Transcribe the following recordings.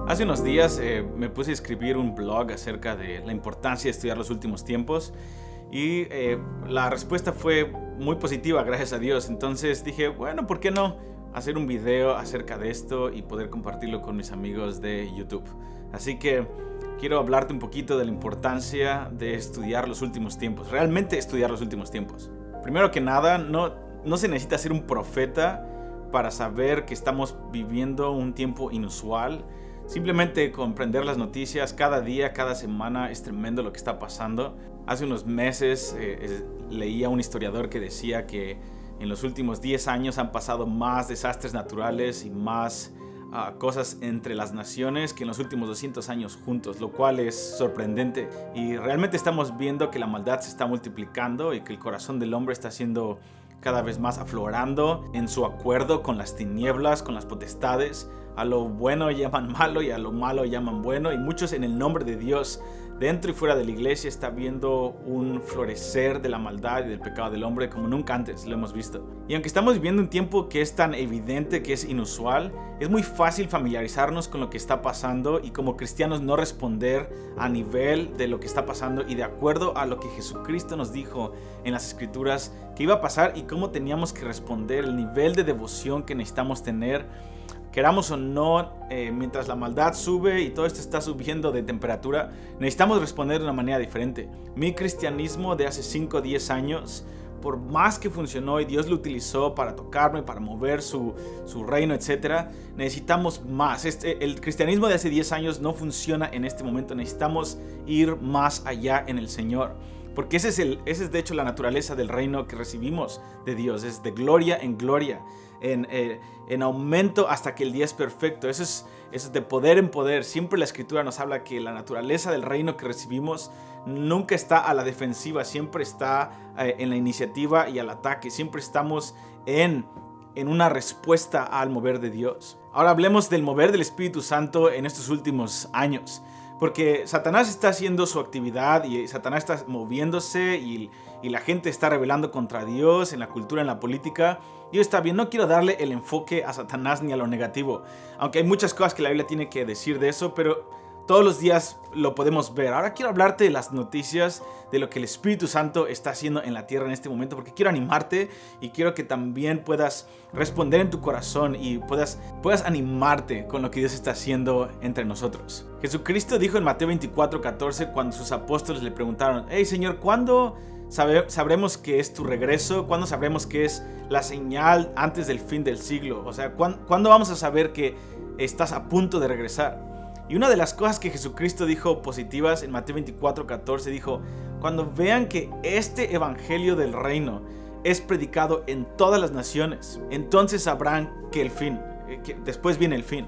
Hace unos días me puse a escribir un blog acerca de la importancia de estudiar los últimos tiempos y la respuesta fue muy positiva, gracias a Dios. Entonces dije, bueno, ¿por qué no hacer un video acerca de esto y poder compartirlo con mis amigos de YouTube? Así que quiero hablarte un poquito de la importancia de estudiar los últimos tiempos, realmente estudiar los últimos tiempos. Primero que nada, no se necesita ser un profeta para saber que estamos viviendo un tiempo inusual. Simplemente comprender las noticias cada día, cada semana, es tremendo lo que está pasando. Hace unos meses leía a un historiador que decía que en los últimos 10 años han pasado más desastres naturales y más cosas entre las naciones que en los últimos 200 años juntos, lo cual es sorprendente. Y realmente estamos viendo que la maldad se está multiplicando y que el corazón del hombre está siendo cada vez más aflorando en su acuerdo con las tinieblas, con las potestades. A lo bueno llaman malo y a lo malo llaman bueno, y muchos en el nombre de Dios, dentro y fuera de la iglesia, está viendo un florecer de la maldad y del pecado del hombre como nunca antes lo hemos visto. Y aunque estamos viviendo un tiempo que es tan evidente, que es inusual, es muy fácil familiarizarnos con lo que está pasando y como cristianos no responder a nivel de lo que está pasando y de acuerdo a lo que Jesucristo nos dijo en las Escrituras que iba a pasar y cómo teníamos que responder, el nivel de devoción que necesitamos tener. Queramos o no, mientras la maldad sube y todo esto está subiendo de temperatura, necesitamos responder de una manera diferente. Mi cristianismo de hace 5 o 10 años, por más que funcionó y Dios lo utilizó para tocarme, para mover su reino, etc., necesitamos más. El cristianismo de hace 10 años no funciona en este momento. Necesitamos ir más allá en el Señor. Porque esa es de hecho la naturaleza del reino que recibimos de Dios. Es de gloria en gloria, en aumento hasta que el día es perfecto. Eso es de poder en poder. Siempre la Escritura nos habla que la naturaleza del reino que recibimos nunca está a la defensiva. Siempre está en la iniciativa y al ataque. Siempre estamos en una respuesta al mover de Dios. Ahora hablemos del mover del Espíritu Santo en estos últimos años. Porque Satanás está haciendo su actividad y Satanás está moviéndose y la gente está rebelando contra Dios en la cultura, en la política. Y está bien, no quiero darle el enfoque a Satanás ni a lo negativo. Aunque hay muchas cosas que la Biblia tiene que decir de eso, pero todos los días lo podemos ver. Ahora quiero hablarte de las noticias, de lo que el Espíritu Santo está haciendo en la tierra en este momento, porque quiero animarte y quiero que también puedas responder en tu corazón y puedas animarte con lo que Dios está haciendo entre nosotros. Jesucristo dijo en Mateo 24:14, cuando sus apóstoles le preguntaron: hey Señor, ¿cuándo sabremos que es tu regreso? ¿Cuándo sabremos que es la señal antes del fin del siglo? O sea, ¿cuándo vamos a saber que estás a punto de regresar? Y una de las cosas que Jesucristo dijo positivas en Mateo 24:14, dijo: cuando vean que este evangelio del reino es predicado en todas las naciones, entonces sabrán que después viene el fin.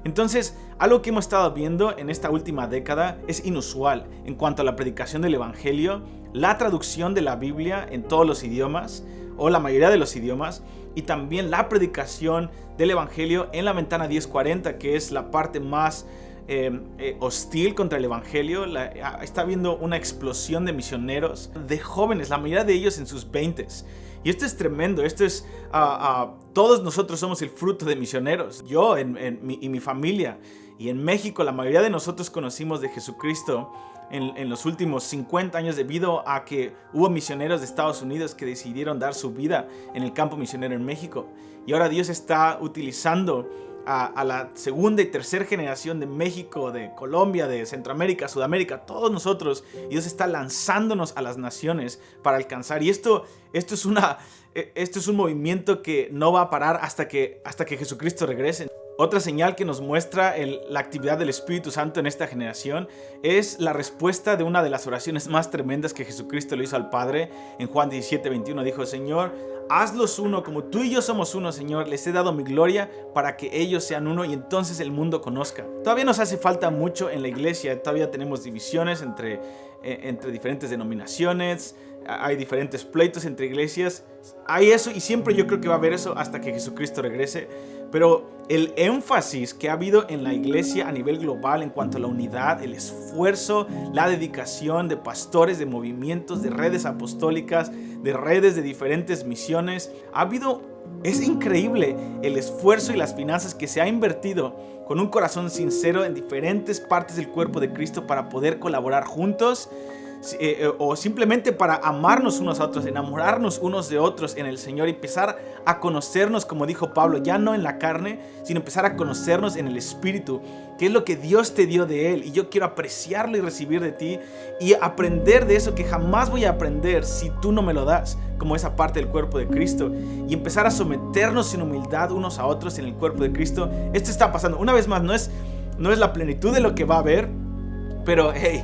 Entonces, algo que hemos estado viendo en esta última década es inusual en cuanto a la predicación del evangelio, la traducción de la Biblia en todos los idiomas, o la mayoría de los idiomas, y también la predicación del evangelio en la ventana 1040, que es la parte más hostil contra el evangelio. Está habiendo una explosión de misioneros, de jóvenes, la mayoría de ellos en sus 20s. Y esto es tremendo. Todos nosotros somos el fruto de misioneros. Yo y mi familia. Y en México la mayoría de nosotros conocimos de Jesucristo en los últimos 50 años debido a que hubo misioneros de Estados Unidos que decidieron dar su vida en el campo misionero en México. Y ahora Dios está utilizando a la segunda y tercera generación de México, de Colombia, de Centroamérica, Sudamérica, todos nosotros. Y Dios está lanzándonos a las naciones para alcanzar. Y esto es un movimiento que no va a parar hasta que Jesucristo regrese. Otra señal que nos muestra la actividad del Espíritu Santo en esta generación es la respuesta de una de las oraciones más tremendas que Jesucristo le hizo al Padre. En Juan 17:21 dijo: Señor, hazlos uno como tú y yo somos uno, Señor. Les he dado mi gloria para que ellos sean uno y entonces el mundo conozca. Todavía nos hace falta mucho en la iglesia. Todavía tenemos divisiones entre diferentes denominaciones. hay diferentes pleitos entre iglesias, hay eso y siempre yo creo que va a haber eso hasta que Jesucristo regrese. Pero el énfasis que ha habido en la iglesia a nivel global en cuanto a la unidad, el esfuerzo, la dedicación de pastores, de movimientos, de redes apostólicas, de redes de diferentes misiones, es increíble el esfuerzo y las finanzas que se ha invertido con un corazón sincero en diferentes partes del cuerpo de Cristo para poder colaborar juntos, o simplemente para amarnos unos a otros, enamorarnos unos de otros en el Señor y empezar a conocernos, como dijo Pablo, ya no en la carne, sino empezar a conocernos en el Espíritu, que es lo que Dios te dio de Él, y yo quiero apreciarlo y recibir de ti y aprender de eso que jamás voy a aprender si tú no me lo das, como esa parte del cuerpo de Cristo, y empezar a someternos en humildad unos a otros en el cuerpo de Cristo. Esto está pasando, una vez más, no es la plenitud de lo que va a haber, pero hey,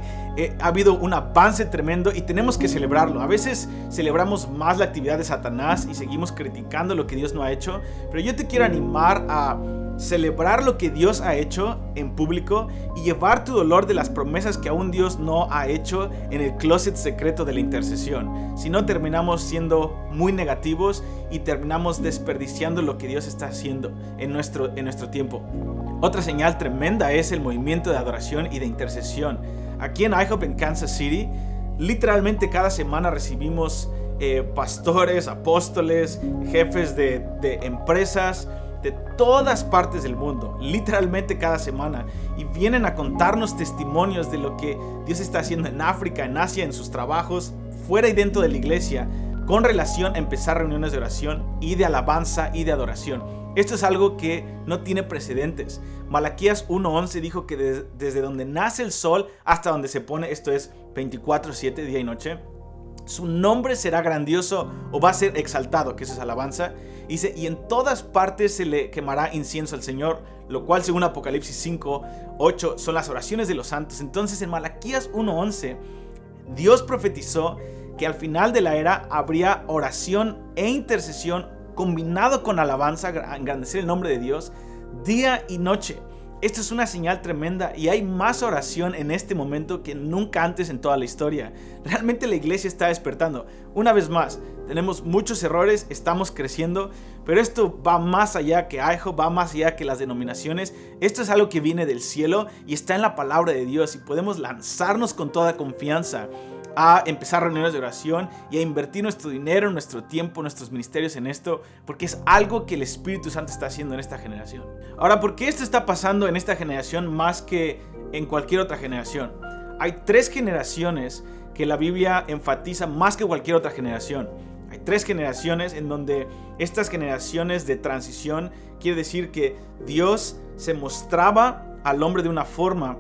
ha habido un avance tremendo y tenemos que celebrarlo. A veces celebramos más la actividad de Satanás y seguimos criticando lo que Dios no ha hecho, pero yo te quiero animar a celebrar lo que Dios ha hecho en público y llevar tu dolor de las promesas que aún Dios no ha hecho en el closet secreto de la intercesión. Si no, terminamos siendo muy negativos y terminamos desperdiciando lo que Dios está haciendo en nuestro tiempo. Otra señal tremenda es el movimiento de adoración y de intercesión. Aquí en IHOP en Kansas City, literalmente cada semana recibimos pastores, apóstoles, jefes de empresas de todas partes del mundo, literalmente cada semana, y vienen a contarnos testimonios de lo que Dios está haciendo en África, en Asia, en sus trabajos, fuera y dentro de la iglesia, con relación a empezar reuniones de oración y de alabanza y de adoración. Esto es algo que no tiene precedentes. Malaquías 1:11 dijo que desde donde nace el sol hasta donde se pone, esto es 24/7, día y noche, su nombre será grandioso o va a ser exaltado, que eso es alabanza. Dice, y en todas partes se le quemará incienso al Señor, lo cual según Apocalipsis 5:8 son las oraciones de los santos. Entonces en Malaquías 1:11 Dios profetizó que al final de la era habría oración e intercesión combinado con alabanza, engrandecer el nombre de Dios, día y noche. Esto es una señal tremenda y hay más oración en este momento que nunca antes en toda la historia. Realmente la iglesia está despertando. Una vez más, tenemos muchos errores, estamos creciendo, pero esto va más allá que IHOP, va más allá que las denominaciones. Esto es algo que viene del cielo y está en la palabra de Dios y podemos lanzarnos con toda confianza a empezar reuniones de oración y a invertir nuestro dinero, nuestro tiempo, nuestros ministerios en esto, porque es algo que el Espíritu Santo está haciendo en esta generación. Ahora, ¿por qué esto está pasando en esta generación más que en cualquier otra generación? Hay 3 generaciones que la Biblia enfatiza más que cualquier otra generación. Hay 3 generaciones en donde estas generaciones de transición quiere decir que Dios se mostraba al hombre de una forma,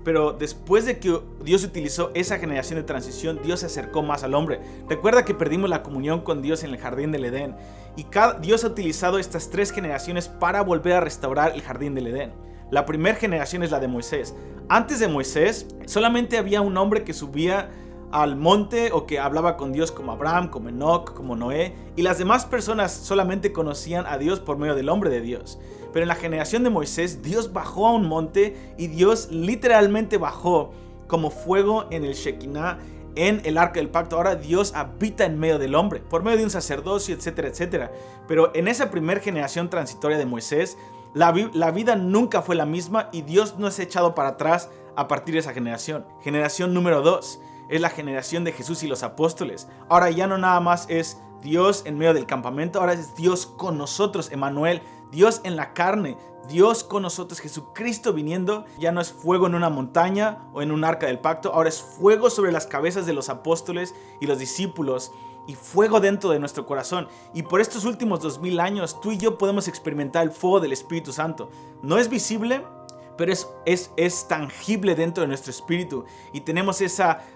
pero después de que Dios utilizó esa generación de transición, Dios se acercó más al hombre. Recuerda que perdimos la comunión con Dios en el jardín del Edén. Y Dios ha utilizado estas 3 generaciones para volver a restaurar el jardín del Edén. La primera generación es la de Moisés. Antes de Moisés, solamente había un hombre que subía al monte o que hablaba con Dios, como Abraham, como Enoc, como Noé, y las demás personas solamente conocían a Dios por medio del hombre de Dios. Pero en la generación de Moisés, Dios bajó a un monte y Dios literalmente bajó como fuego en el Shekinah, en el arca del pacto. Ahora Dios habita en medio del hombre por medio de un sacerdocio, etcétera, etcétera. Pero en esa primera generación transitoria de Moisés, la vida nunca fue la misma y Dios no se ha echado para atrás a partir de esa generación. Generación número 2 es la generación de Jesús y los apóstoles. Ahora ya no nada más es Dios en medio del campamento, ahora es Dios con nosotros, Emmanuel, Dios en la carne, Dios con nosotros, Jesucristo viniendo. Ya no es fuego en una montaña o en un arca del pacto, ahora es fuego sobre las cabezas de los apóstoles y los discípulos y fuego dentro de nuestro corazón. Y por estos últimos 2000 años tú y yo podemos experimentar el fuego del Espíritu Santo. No es visible, pero es tangible dentro de nuestro espíritu. Y tenemos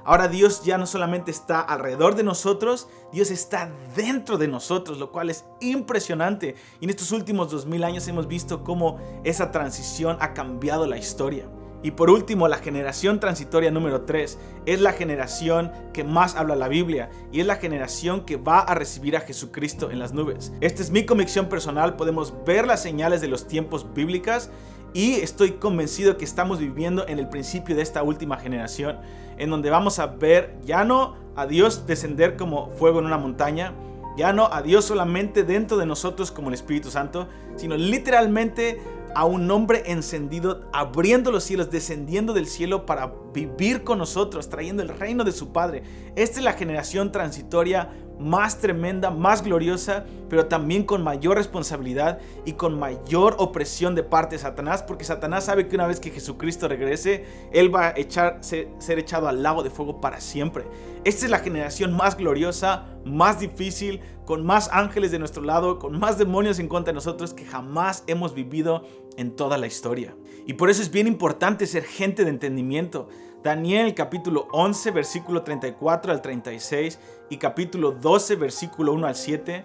ahora Dios ya no solamente está alrededor de nosotros, Dios está dentro de nosotros, lo cual es impresionante. Y en estos últimos 2000 años hemos visto cómo esa transición ha cambiado la historia. Y por último, la generación transitoria número 3 es la generación que más habla la Biblia y es la generación que va a recibir a Jesucristo en las nubes. Esta es mi convicción personal. Podemos ver las señales de los tiempos bíblicas Y estoy convencido que estamos viviendo en el principio de esta última generación, en donde vamos a ver ya no a Dios descender como fuego en una montaña, ya no a Dios solamente dentro de nosotros como el Espíritu Santo, sino literalmente a un hombre encendido, abriendo los cielos, descendiendo del cielo para vivir con nosotros, trayendo el reino de su Padre. Esta es la generación transitoria más tremenda, más gloriosa, pero también con mayor responsabilidad y con mayor opresión de parte de Satanás, porque Satanás sabe que una vez que Jesucristo regrese, él va a ser echado al lago de fuego para siempre. Esta es la generación más gloriosa, más difícil, con más ángeles de nuestro lado, con más demonios en contra de nosotros que jamás hemos vivido en toda la historia. Y por eso es bien importante ser gente de entendimiento. Daniel capítulo 11 versículo 34 al 36 y capítulo 12 versículo 1 al 7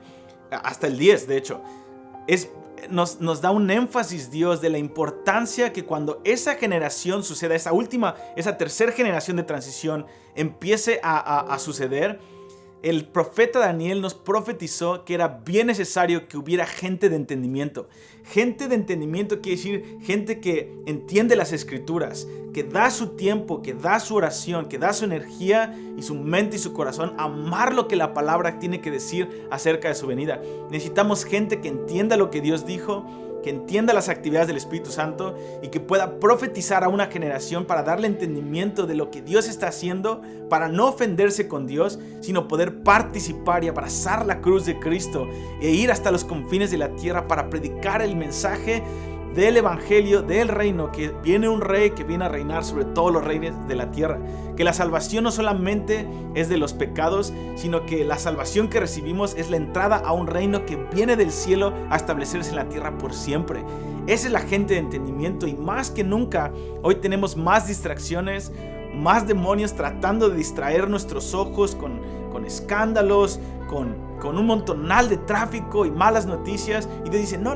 hasta el 10 de hecho nos da un énfasis Dios de la importancia que cuando esa generación suceda, esa tercera generación de transición empiece a suceder. El profeta Daniel nos profetizó que era bien necesario que hubiera gente de entendimiento. Gente de entendimiento quiere decir gente que entiende las escrituras, que da su tiempo, que da su oración, que da su energía y su mente y su corazón a amar lo que la palabra tiene que decir acerca de su venida. Necesitamos gente que entienda lo que Dios dijo, que entienda las actividades del Espíritu Santo y que pueda profetizar a una generación para darle entendimiento de lo que Dios está haciendo, para no ofenderse con Dios, sino poder participar y abrazar la cruz de Cristo e ir hasta los confines de la tierra para predicar el mensaje del evangelio, del reino, que viene un rey que viene a reinar sobre todos los reyes de la tierra, que la salvación no solamente es de los pecados, sino que la salvación que recibimos es la entrada a un reino que viene del cielo a establecerse en la tierra por siempre. Esa es la gente de entendimiento, y más que nunca hoy tenemos más distracciones, más demonios tratando de distraer nuestros ojos con escándalos, con un montonal de tráfico y malas noticias, y te dicen no,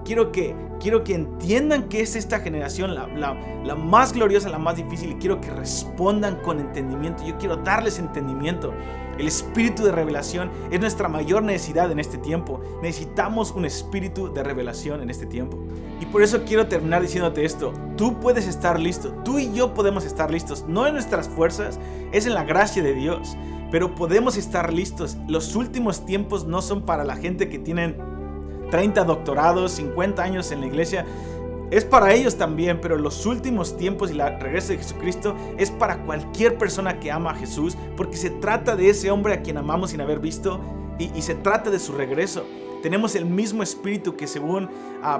quiero que entiendan que es esta generación la más gloriosa, la más difícil, y quiero que respondan con entendimiento. Yo quiero darles entendimiento. El espíritu de revelación es nuestra mayor necesidad en este tiempo. Necesitamos un espíritu de revelación en este tiempo. Y por eso quiero terminar diciéndote esto: tú puedes estar listo, tú y yo podemos estar listos, no en nuestras fuerzas, es en la gracia de Dios, pero podemos estar listos. Los últimos tiempos no son para la gente que tienen 30 doctorados, 50 años en la iglesia. Es para ellos también, pero los últimos tiempos y la regreso de Jesucristo es para cualquier persona que ama a Jesús, porque se trata de ese hombre a quien amamos sin haber visto, y se trata de su regreso. Tenemos el mismo espíritu que, según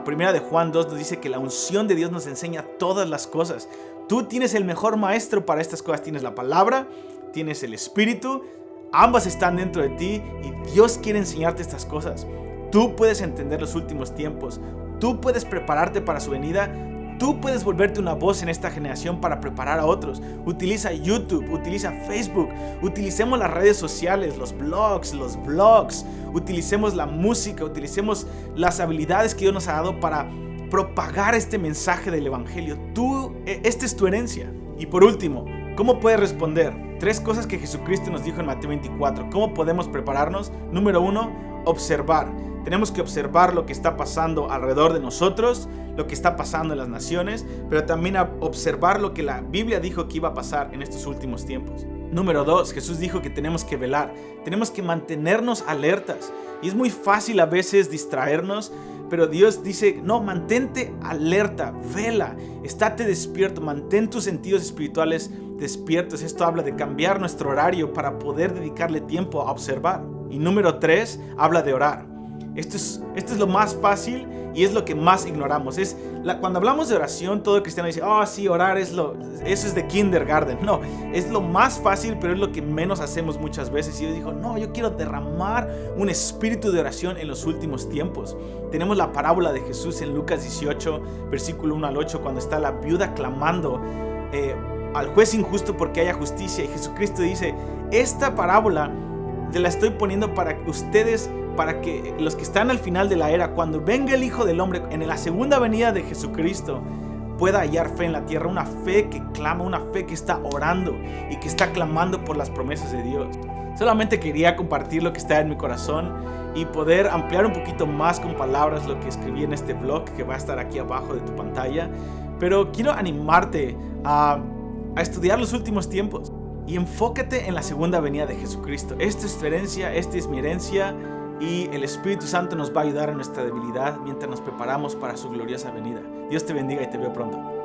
Primera de Juan 2, nos dice que la unción de Dios nos enseña todas las cosas. Tú tienes el mejor maestro para estas cosas. Tienes la palabra, tienes el espíritu, ambas están dentro de ti, y Dios quiere enseñarte estas cosas. Tú puedes entender los últimos tiempos, tú puedes prepararte para su venida, tú puedes volverte una voz en esta generación para preparar a otros. Utiliza YouTube, utiliza Facebook, utilicemos las redes sociales, los blogs, los vlogs, utilicemos la música, utilicemos las habilidades que Dios nos ha dado para propagar este mensaje del evangelio. Esta es tu herencia. Y por último, ¿cómo puedes responder? 3 cosas que Jesucristo nos dijo en Mateo 24. ¿Cómo podemos prepararnos? Número 1, observar. Tenemos que observar lo que está pasando alrededor de nosotros, lo que está pasando en las naciones, pero también observar lo que la Biblia dijo que iba a pasar en estos últimos tiempos. Número 2, Jesús dijo que tenemos que velar, tenemos que mantenernos alertas. Y es muy fácil a veces distraernos, pero Dios dice, no, mantente alerta, vela, estate despierto, mantén tus sentidos espirituales despiertos. Esto habla de cambiar nuestro horario para poder dedicarle tiempo a observar. Y número 3, habla de orar. Esto es lo más fácil y es lo que más ignoramos. Cuando hablamos de oración, todo cristiano dice, sí, orar eso es de kindergarten. No, es lo más fácil, pero es lo que menos hacemos muchas veces. Y Dios dijo, no, yo quiero derramar un espíritu de oración en los últimos tiempos. Tenemos la parábola de Jesús en Lucas 18, versículo 1 al 8, cuando está la viuda clamando al juez injusto porque haya justicia. Y Jesucristo dice, esta parábola te la estoy poniendo para que ustedes, para que los que están al final de la era, cuando venga el Hijo del Hombre en la segunda venida de Jesucristo, pueda hallar fe en la tierra, una fe que clama, una fe que está orando y que está clamando por las promesas de Dios. Solamente quería compartir lo que está en mi corazón y poder ampliar un poquito más con palabras lo que escribí en este blog que va a estar aquí abajo de tu pantalla. Pero quiero animarte a estudiar los últimos tiempos y enfócate en la segunda venida de Jesucristo. Esta es tu herencia, esta es mi herencia, y el Espíritu Santo nos va a ayudar en nuestra debilidad mientras nos preparamos para su gloriosa venida. Dios te bendiga y te veo pronto.